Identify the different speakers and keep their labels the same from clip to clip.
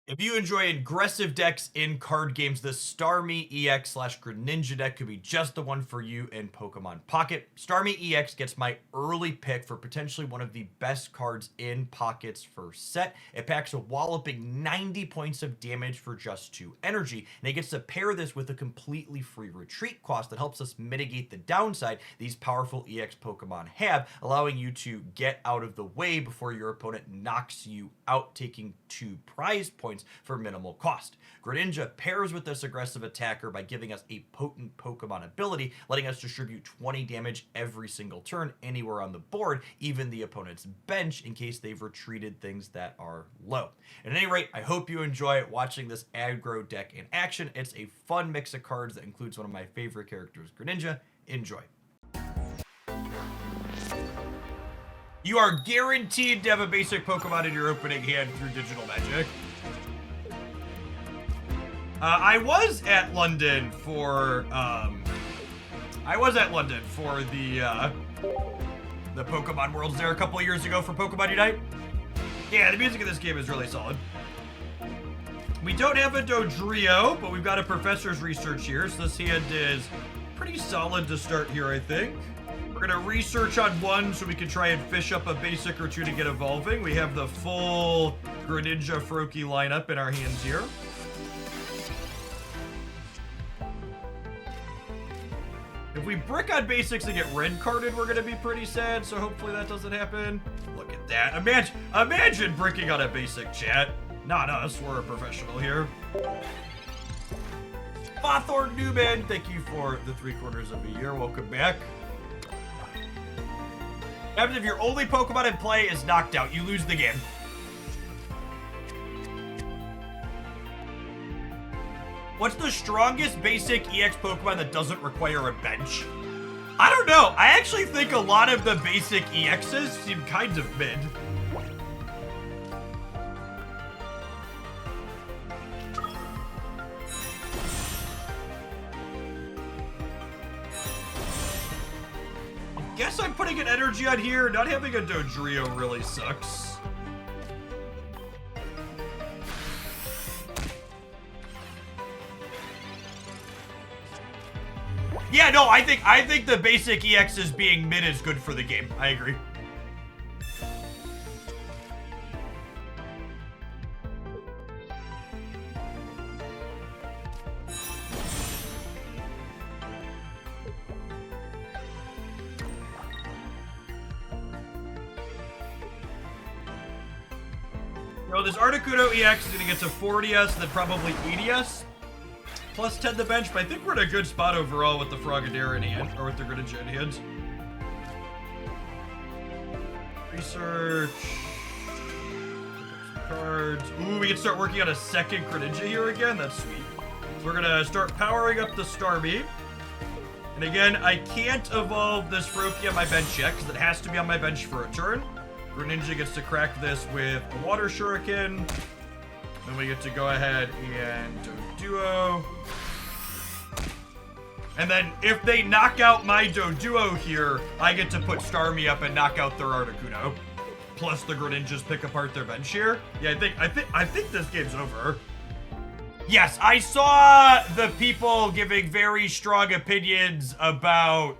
Speaker 1: If you enjoy aggressive decks in card games, the Starmie EX / Greninja deck could be just the one for you in Pokemon Pocket. Starmie EX gets my early pick for potentially one of the best cards in Pocket's first set. It packs a walloping 90 points of damage for just 2 energy, and it gets to pair this with a completely free retreat cost that helps us mitigate the downside these powerful EX Pokemon have, allowing you to get out of the way before your opponent knocks you out, taking 2 prize points for minimal cost. Greninja pairs with this aggressive attacker by giving us a potent Pokemon ability, letting us distribute 20 damage every single turn anywhere on the board, even the opponent's bench, in case they've retreated things that are low. At any rate, I hope you enjoy watching this aggro deck in action. It's a fun mix of cards that includes one of my favorite characters, Greninja. Enjoy. You are guaranteed to have a basic Pokemon in your opening hand through Digital Magic. I was at London for the Pokemon Worlds there a couple of years ago for Pokemon Unite. Yeah, the music in this game is really solid. We don't have a Dodrio, but we've got a Professor's Research here, so this hand is pretty solid to start here, I think. We're gonna research on one so we can try and fish up a basic or two to get evolving. We have the full Greninja Froakie lineup in our hands here. If we brick on basics and get red carded, we're gonna be pretty sad, so hopefully that doesn't happen. Look at that. Imagine bricking on a basic, chat. Not us, we're a professional here. Hawthorne Newman, thank you for the 3/4 of a year. Welcome back. What happens if your only Pokemon in play is knocked out? You lose the game. What's the strongest basic EX Pokemon that doesn't require a bench? I don't know. I actually think a lot of the basic EXs seem kind of mid. I guess I'm putting an energy on here. Not having a Dodrio really sucks. Yeah, no, I think the basic EXs being mid is good for the game. I agree. No, this Articuno EX is gonna get to 40s, then probably 80s. Plus 10 the bench, but I think we're in a good spot overall with the Frogadier in hand, or with the Greninja in hand. Research. Cards. Ooh, we can start working on a second Greninja here again. That's sweet. So we're gonna start powering up the Starmie. And again, I can't evolve this Froakie on my bench yet, because it has to be on my bench for a turn. Greninja gets to crack this with a Water Shuriken. Then we get to go ahead and Doduo. And then if they knock out my Doduo here, I get to put Starmie up and knock out their Articuno. Plus the Greninjas pick apart their bench here. Yeah, I think this game's over. Yes, I saw the people giving very strong opinions about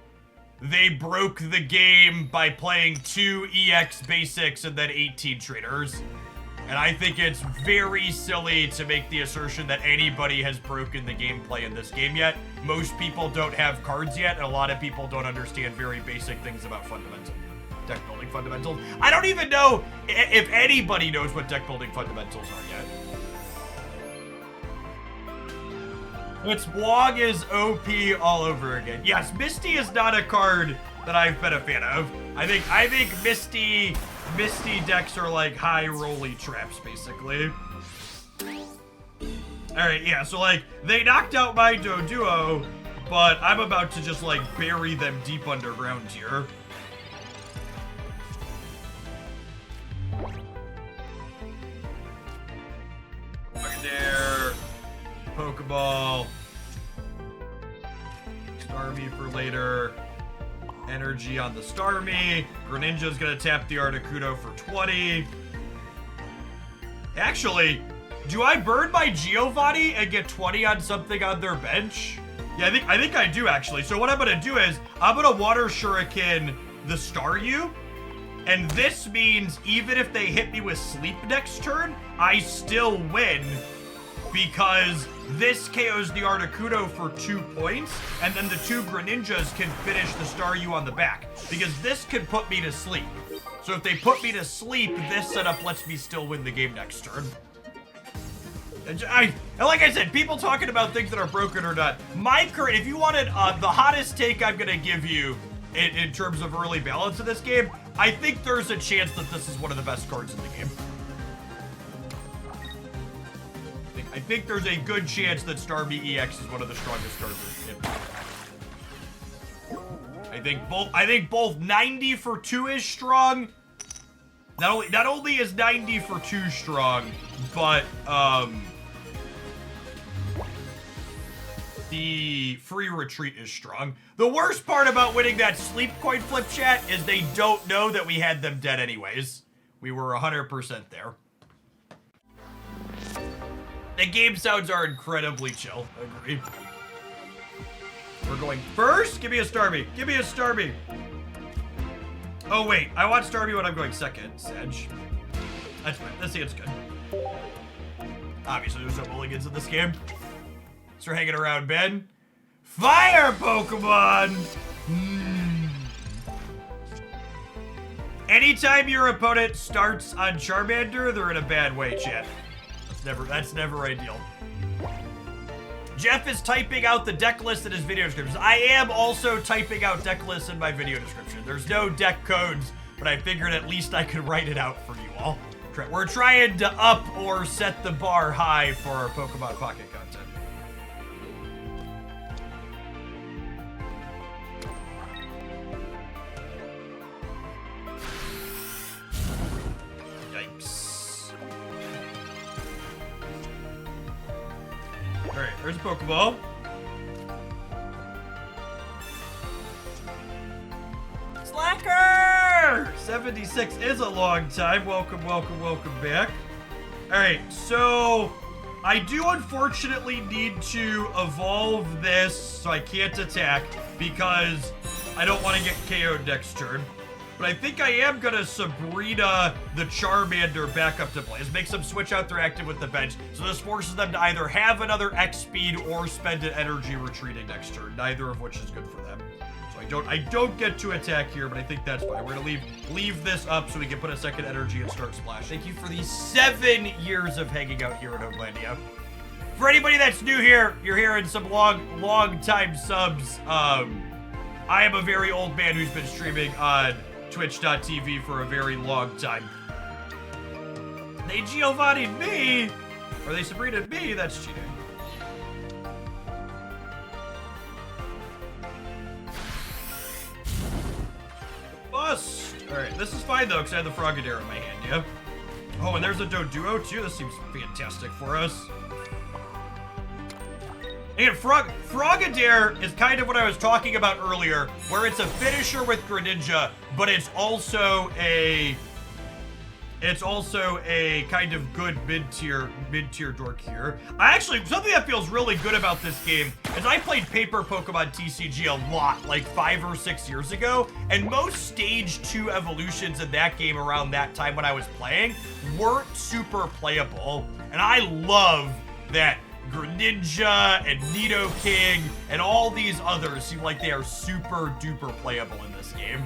Speaker 1: they broke the game by playing 2 EX basics and then 18 trainers. And I think it's very silly to make the assertion that anybody has broken the gameplay in this game yet. Most people don't have cards yet, and a lot of people don't understand very basic things about deck building fundamentals. I don't even know if anybody knows what deck building fundamentals are yet. It's Wong is OP all over again. Yes, Misty is not a card that I've been a fan of. I think Misty decks are like high rolly traps, basically. Alright, yeah, so like, they knocked out my Doduo, but I'm about to just like bury them deep underground here. Frogadier, Pokeball, Starmie for later. Energy on the Starmie. Greninja's gonna tap the Articuno for 20. Actually, Do I burn my Giovanni and get 20 on something on their bench? Yeah, I think I do actually. So what I'm gonna do is I'm gonna water shuriken the Staryu, and this means even if they hit me with sleep next turn, I still win because this KOs the Articuno for 2 points, and then the 2 Greninjas can finish the Staryu on the back because this can put me to sleep. So if they put me to sleep, this setup lets me still win the game next turn. And like I said, people talking about things that are broken or not. My current, if you wanted the hottest take I'm gonna give you in terms of early balance of this game, I think there's a chance that this is one of the best cards in the game. I think there's a good chance that Starmie EX is one of the strongest cards in. I think both 90 for 2 is strong. Not only is 90 for 2 strong, but the free retreat is strong. The worst part about winning that sleep coin flip, chat, is they don't know that we had them dead anyways. We were 100% there. The game sounds are incredibly chill. Agreed. We're going first. Give me a Starmie. Give me a Starmie. Oh, wait. I want Starmie when I'm going second. Sedge. That's fine. Let's see. It's good. Obviously, there's no mulligans in this game. So we're hanging around, Ben. Fire Pokemon! Anytime your opponent starts on Charmander, they're in a bad way, chat. That's never ideal. Jeff is typing out the deck list in his video description. I am also typing out deck lists in my video description. There's no deck codes, but I figured at least I could write it out for you all. We're trying to up or set the bar high for our Pokemon Pocket content. Yikes. Alright, there's a Pokeball. Slacker! 76 is a long time. Welcome, welcome, welcome back. Alright, so I do unfortunately need to evolve this so I can't attack because I don't want to get KO'd next turn. But I think I am gonna Sabrina the Charmander back up to play. This makes them switch out their active with the bench. So this forces them to either have another X speed or spend an energy retreating next turn. Neither of which is good for them. So I don't get to attack here, but I think that's fine. We're gonna leave this up so we can put a second energy and start Splash. Thank you for the 7 years of hanging out here at Homelandia. For anybody that's new here, you're hearing some long time subs. I am a very old man who's been streaming on Twitch.tv for a very long time. They Giovanni'd me, or they Sabrina'd me, that's cheating. Bust! Alright, this is fine though, because I have the Frogadier in my hand, yeah? Oh, and there's a Doduo too, this seems fantastic for us. And Frogadier is kind of what I was talking about earlier, where it's a finisher with Greninja, but it's also a kind of good mid-tier dork here. Something that feels really good about this game is I played Paper Pokemon TCG a lot, like 5 or 6 years ago, and most Stage 2 evolutions in that game around that time when I was playing weren't super playable, and I love that Greninja and Nidoking and all these others seem like they are super duper playable in this game.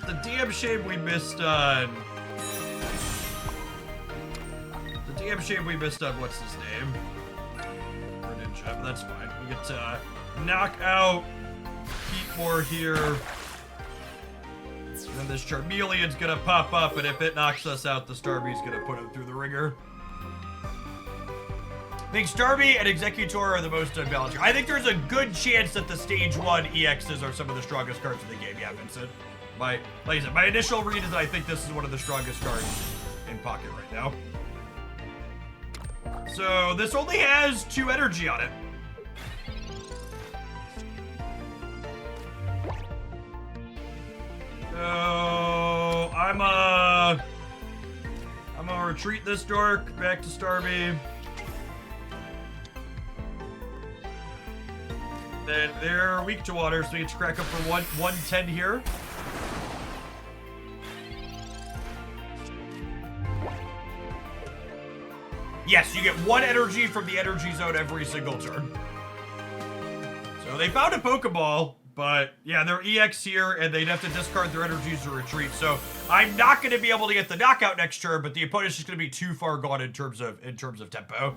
Speaker 1: The damn shame we missed on... what's his name? Greninja, but that's fine. We get to knock out Heatmore here. And then this Charmeleon's gonna pop up, and if it knocks us out, the Starmie's gonna put him through the ringer. I think Starmie and Executor are the most unbalanced. I think there's a good chance that the Stage 1 EXs are some of the strongest cards in the game. Yeah, Vincent. Like I said, my initial read is that I think this is one of the strongest cards in Pocket right now. So this only has 2 energy on it. I'm gonna retreat this dork back to Starmie. Then they're weak to water, so we get to crack up for 110 here. Yes, you get 1 energy from the energy zone every single turn. So they found a Pokeball, but yeah, they're EX here, and they'd have to discard their energies to retreat. So I'm not going to be able to get the knockout next turn, but the opponent's just going to be too far gone in terms of tempo.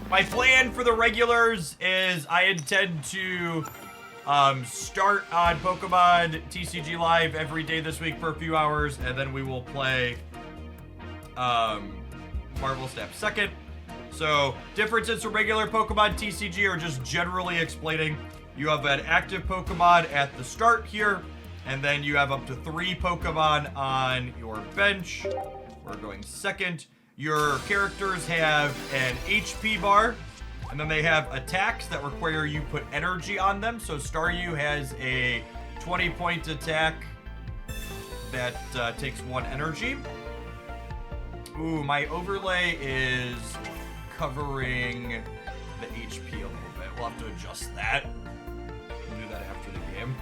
Speaker 1: My plan for the regulars is I intend to start on Pokemon TCG Live every day this week for a few hours, and then we will play Marvel Snap second. So differences from regular Pokemon TCG are just generally explaining. You have an active Pokemon at the start here, and then you have up to 3 Pokemon on your bench. We're going second. Your characters have an HP bar, and then they have attacks that require you put energy on them. So Staryu has a 20-point attack that takes 1 energy. Ooh, my overlay is covering the HP a little bit. We'll have to adjust that. We'll do that after the game.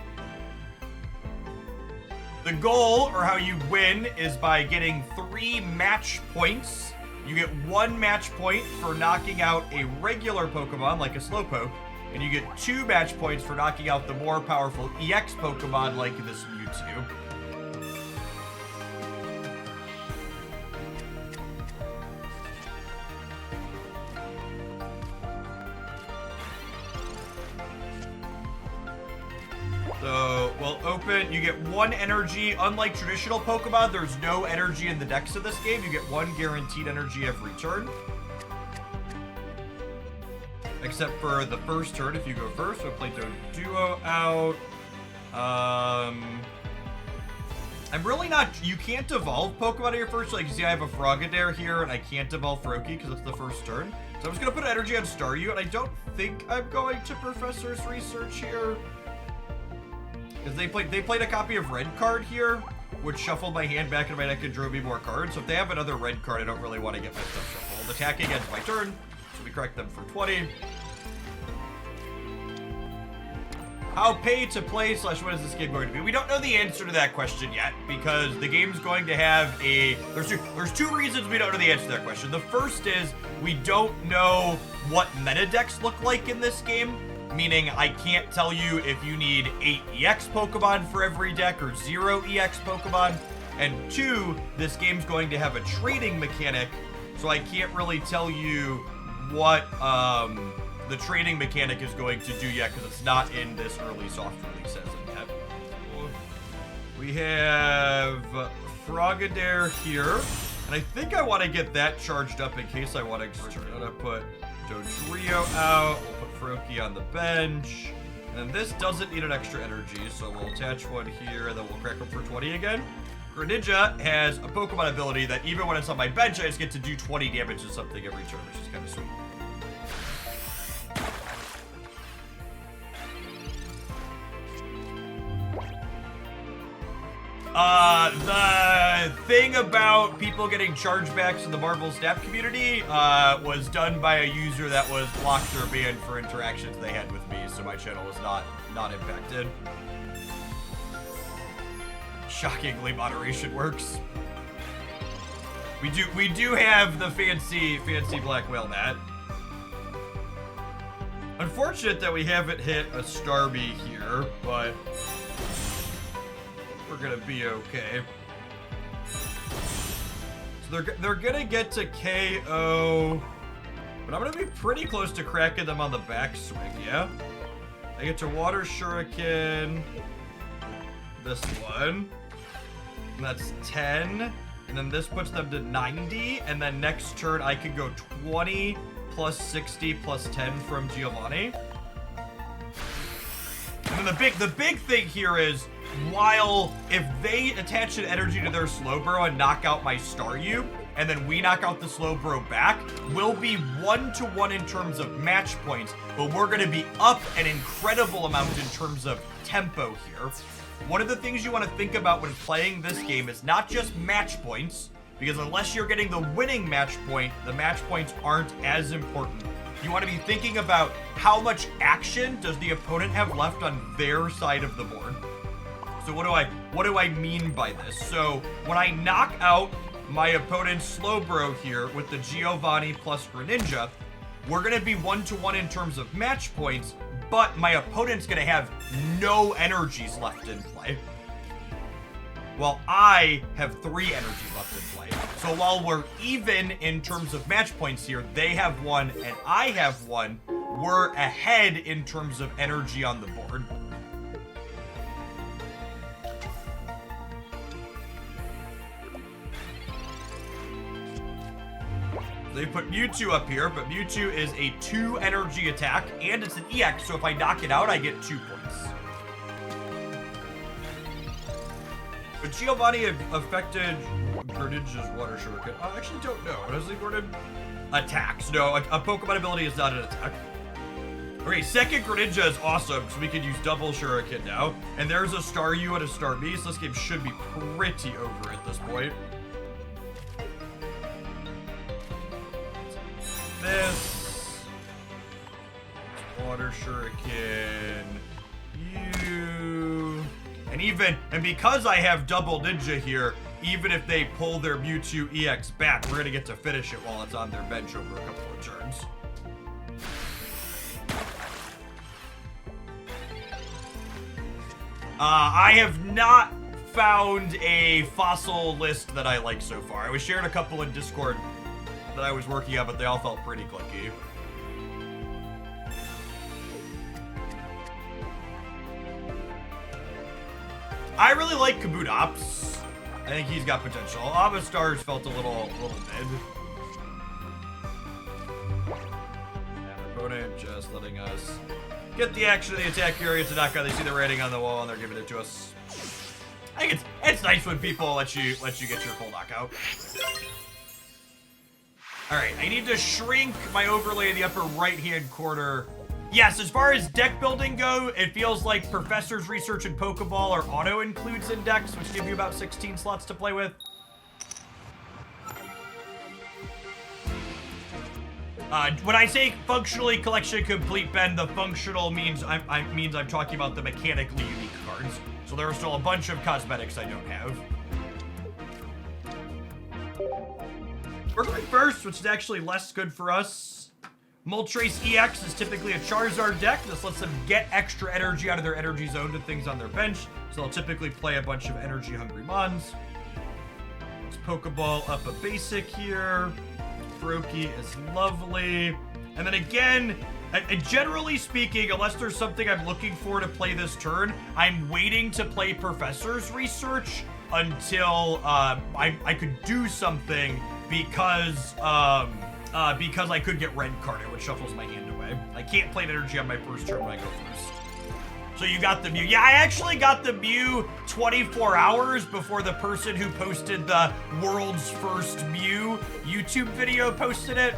Speaker 1: The goal, or how you win, is by getting 3 match points. You get 1 match point for knocking out a regular Pokemon, like a Slowpoke, and you get 2 match points for knocking out the more powerful EX Pokemon, like this Mewtwo. So, we'll open, you get 1 energy. Unlike traditional Pokemon, there's no energy in the decks of this game. You get 1 guaranteed energy every turn. Except for the first turn, if you go first, we'll play Doduo out. I'm really not, you can't evolve Pokemon on your first, like you see I have a Frogadier here, and I can't evolve Froakie because it's the first turn. So I'm just gonna put energy on Staryu, and I don't think I'm going to Professor's Research here. Because they played a copy of Red Card here, which shuffled my hand back into my deck and drew me more cards. So if they have another Red Card, I don't really want to get my stuff shuffled. Attacking ends my turn, so we correct them for 20. How pay to play / what is this game going to be? We don't know the answer to that question yet, because the game's going to have a... There's two reasons we don't know the answer to that question. The first is we don't know what meta decks look like in this game. Meaning, I can't tell you if you need 8 EX Pokemon for every deck or 0 EX Pokemon. And 2, this game's going to have a trading mechanic, so I can't really tell you what the trading mechanic is going to do yet, because it's not in this early soft release as of yet. We have Frogadier here, and I think I want to get that charged up in case I want to put Dodrio out. We'll put Froakie on the bench. And then this doesn't need an extra energy, so we'll attach 1 here, and then we'll crack up for 20 again. Greninja has a Pokemon ability that even when it's on my bench, I just get to do 20 damage to something every turn, which is kind of sweet. The thing about people getting chargebacks in the Marvel Snap community was done by a user that was blocked or banned for interactions they had with me, so my channel was not impacted. Shockingly, moderation works. We do have the fancy black whale mat. Unfortunate that we haven't hit a Starmie here, but we're gonna be okay. So they're gonna get to KO, but I'm gonna be pretty close to cracking them on the backswing, yeah? I get to Water Shuriken, this one, and that's 10, and then this puts them to 90, and then next turn I can go 20 plus 60 plus 10 from Giovanni. And then the big thing here is, while if they attach an energy to their Slowbro and knock out my Staryu, and then we knock out the Slowbro back, we'll be 1-to-1 in terms of match points, but we're going to be up an incredible amount in terms of tempo here. One of the things you want to think about when playing this game is not just match points, because unless you're getting the winning match point, the match points aren't as important. You want to be thinking about how much action does the opponent have left on their side of the board. So what do I mean by this? So when I knock out my opponent's Slowbro here with the Giovanni plus Greninja, we're going to be 1-to-1 in terms of match points, but my opponent's going to have no energies left in play, while I have 3 energies left in play. So while we're even in terms of match points here, they have 1 and I have 1, we're ahead in terms of energy on the board. They put Mewtwo up here, but Mewtwo is a 2 energy attack, and it's an EX, so if I knock it out, I get 2 points. But Giovanni affected Greninja's Water Shuriken. I actually don't know. Does he word attacks? No, a Pokemon ability is not an attack. Okay, second Greninja is awesome, so we can use double Shuriken now. And there's a Staryu and a Starmie, so this game should be pretty over at this point. This Water Shuriken, you, and because I have double Ninja here, even if they pull their Mewtwo EX back, we're gonna get to finish it while it's on their bench over a couple of turns. I have not found a fossil list that I like so far. I was sharing a couple in Discord that I was working on, but they all felt pretty clicky. I really like Kabutops. I think he's got potential. Avastar's felt a little mid. And opponent just letting us get the action of the attack area to knock out. They see the rating on the wall and they're giving it to us. I think it's nice when people let you get your full knockout. All right, I need to shrink my overlay in the upper right-hand corner. Yes, as far as deck building go, it feels like Professor's Research and Pokeball are auto-includes in decks, which give you about 16 slots to play with. When I say functionally collection complete, Ben, the functional means I'm talking about the mechanically unique cards. So there are still a bunch of cosmetics I don't have. We're going first, which is actually less good for us. Moltres EX is typically a Charizard deck. This lets them get extra energy out of their energy zone to things on their bench. So they'll typically play a bunch of energy-hungry mons. Let's Pokeball up a basic here. Froakie is lovely. And then again, generally speaking, unless there's something I'm looking for to play this turn, I'm waiting to play Professor's Research until I could do something because I could get red carded, which shuffles my hand away. I can't play an energy on my first turn when I go first. So you got the Mew. Yeah, I actually got the Mew 24 hours before the person who posted the world's first Mew YouTube video posted it.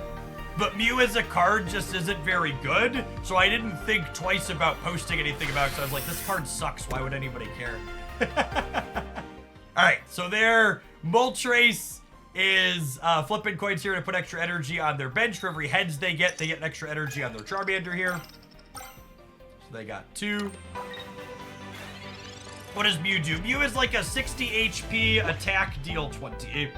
Speaker 1: But Mew as a card just isn't very good, so I didn't think twice about posting anything about it, because I was like, this card sucks, why would anybody care? Alright, so there, Moltres is flipping coins here to put extra energy on their bench. For every heads they get an extra energy on their Charmander here. So they got 2. What does Mew do? Mew is like a 60 HP attack, deal 20.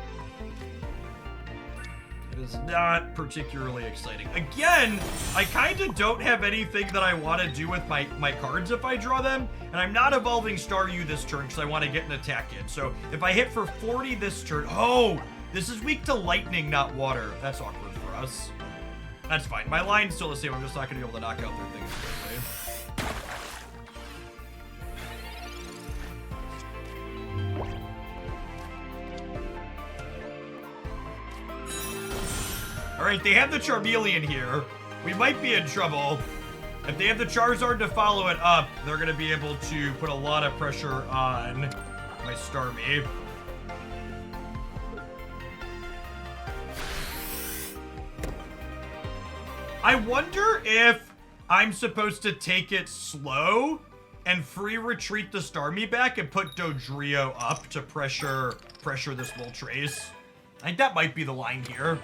Speaker 1: It is not particularly exciting. Again, I kind of don't have anything that I want to do with my cards if I draw them. And I'm not evolving Staryu this turn because I want to get an attack in. So if I hit for 40 this turn... Oh! This is weak to lightning, not water. That's awkward for us. That's fine. My line's still the same. I'm just not going to be able to knock out their things quickly. Alright, they have the Charmeleon here. We might be in trouble. If they have the Charizard to follow it up, they're going to be able to put a lot of pressure on my Starmie. I wonder if I'm supposed to take it slow and free retreat the Starmie back and put Dodrio up to pressure this Moltres. I think that might be the line here.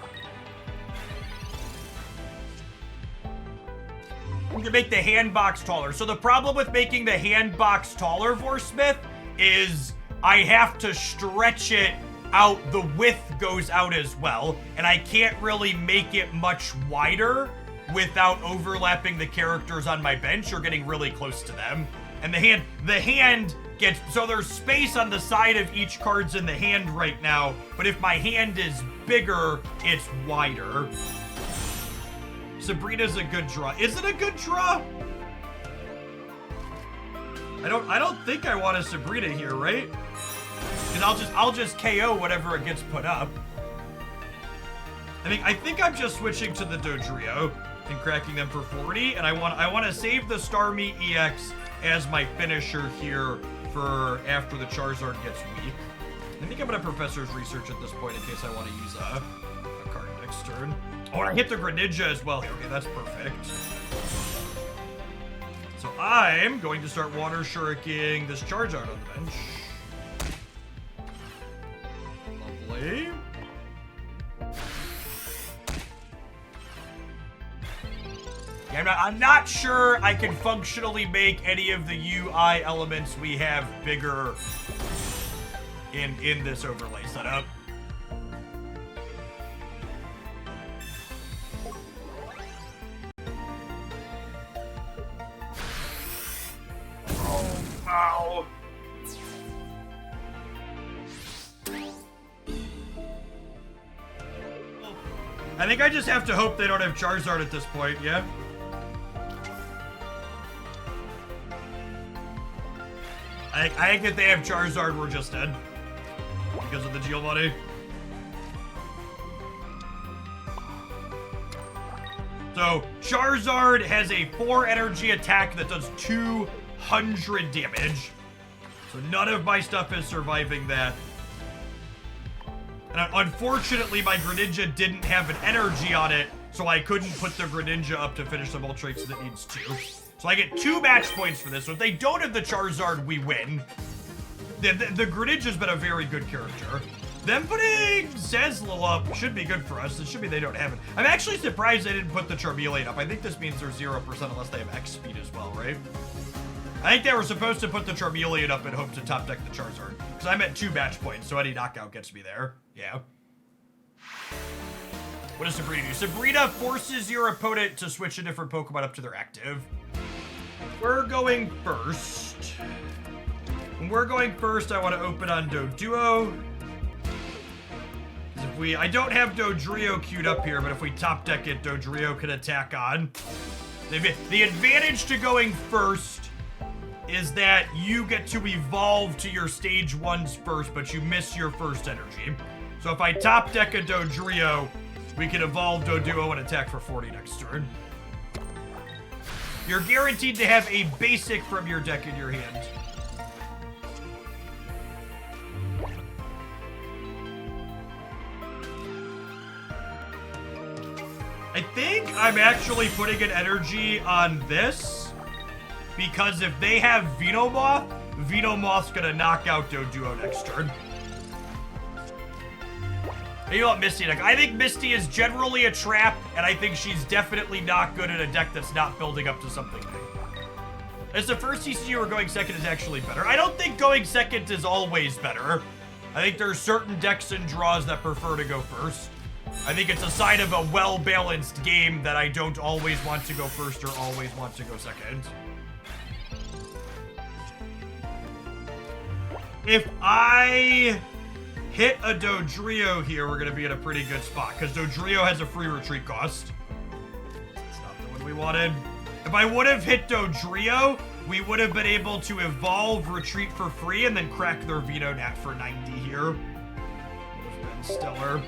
Speaker 1: We can make the hand box taller. So the problem with making the hand box taller, Vorsmith, is I have to stretch it out. The width goes out as well, and I can't really make it much wider without overlapping the characters on my bench or getting really close to them. And the hand gets, so there's space on the side of each card's in the hand right now, but if my hand is bigger, it's wider. Sabrina's a good draw. Is it a good draw? I don't think I want a Sabrina here, right? And I'll just KO whatever it gets put up. I think I'm just switching to the Dodrio and cracking them for 40, and I want to save the Starmie EX as my finisher here for after the Charizard gets weak. I think I'm gonna Professor's Research at this point in case I want to use a card next turn. Oh, and I hit the Greninja as well here. Okay, that's perfect. So I'm going to start Water Shurikening this Charizard on the bench. Lovely. Yeah, I'm not sure I can functionally make any of the UI elements we have bigger in this overlay setup. Oh, wow. I think I just have to hope they don't have Charizard at this point, yeah? I think if they have Charizard, we're just dead. Because of the Giovanni. So, Charizard has a 4 energy attack that does 200 damage. So none of my stuff is surviving that. And unfortunately, my Greninja didn't have an energy on it, so I couldn't put the Greninja up to finish the Moltres that it needs to. So I get 2 match points for this. So if they don't have the Charizard, we win. The Greninja's been a very good character. Them putting Sezlil up should be good for us. It should be they don't have it. I'm actually surprised they didn't put the Charmeleon up. I think this means they're 0% unless they have X speed as well, right? I think they were supposed to put the Charmeleon up and hope to top deck the Charizard. Because I'm at 2 match points, so any knockout gets me there. Yeah. What does Sabrina do? Sabrina forces your opponent to switch a different Pokemon up to their active. We're going first. When we're going first, I want to open on Doduo. I don't have Dodrio queued up here, but if we top deck it, Dodrio can attack on. The advantage to going first is that you get to evolve to your stage 1s first, but you miss your first energy. So if I top deck a Dodrio, we can evolve Doduo and attack for 40 next turn. You're guaranteed to have a basic from your deck in your hand. I think I'm actually putting an energy on this because if they have Venomoth, Venomoth's gonna knock out Doduo next turn. You know what, Misty? Like, I think Misty is generally a trap, and I think she's definitely not good in a deck that's not building up to something big. As the first TCG where going second is actually better. I don't think going second is always better. I think there's certain decks and draws that prefer to go first. I think it's a sign of a well-balanced game that I don't always want to go first or always want to go second. If I hit a Dodrio here, we're going to be in a pretty good spot, because Dodrio has a free retreat cost. That's not the one we wanted. If I would have hit Dodrio, we would have been able to evolve, retreat for free, and then crack their Venonat for 90 here. Would have been stellar.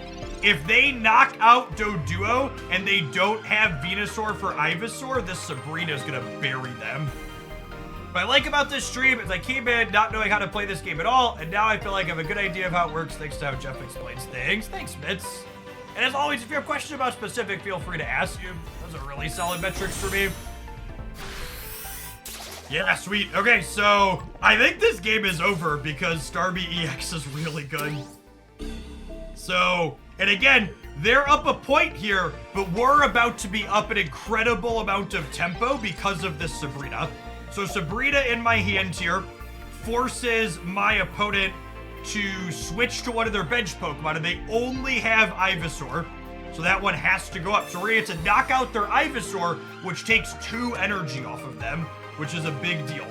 Speaker 1: If they knock out Doduo and they don't have Venusaur for Ivysaur, this Sabrina is going to bury them. What I like about this stream is I came in not knowing how to play this game at all, and now I feel like I have a good idea of how it works thanks to how Jeff explains things. Thanks, Mitz. And as always, if you have questions about specific, feel free to ask. Those are really solid metrics for me. Yeah, sweet. Okay, so I think this game is over because Starmie EX is really good. So, and again, they're up a point here, but we're about to be up an incredible amount of tempo because of this Sabrina. So Sabrina in my hand here forces my opponent to switch to one of their bench Pokemon, and they only have Ivysaur. So that one has to go up. So we're going to get to knock out their Ivysaur, which takes 2 energy off of them, which is a big deal.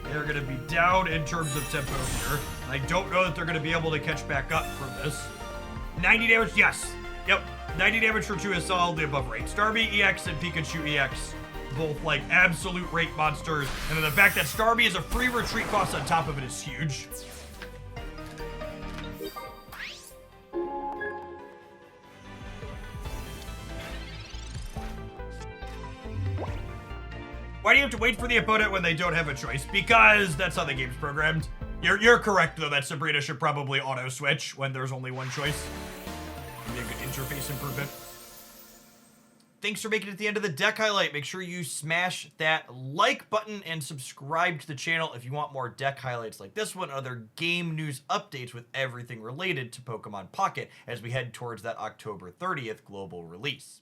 Speaker 1: They're going to be down in terms of tempo here. I don't know that they're going to be able to catch back up from this. 90 damage, yes. Yep, 90 damage for 2 is solidly above rate. Starmie EX and Pikachu EX, both like absolute rate monsters. And then the fact that Starmie is a free retreat cost on top of it is huge. Why do you have to wait for the opponent when they don't have a choice? Because that's how the game's programmed. You're correct, though, that Sabrina should probably auto-switch when there's only one choice. Maybe a good interface improvement. Thanks for making it to the end of the deck highlight. Make sure you smash that like button and subscribe to the channel if you want more deck highlights like this one, other game news updates with everything related to Pokemon Pocket as we head towards that October 30th global release.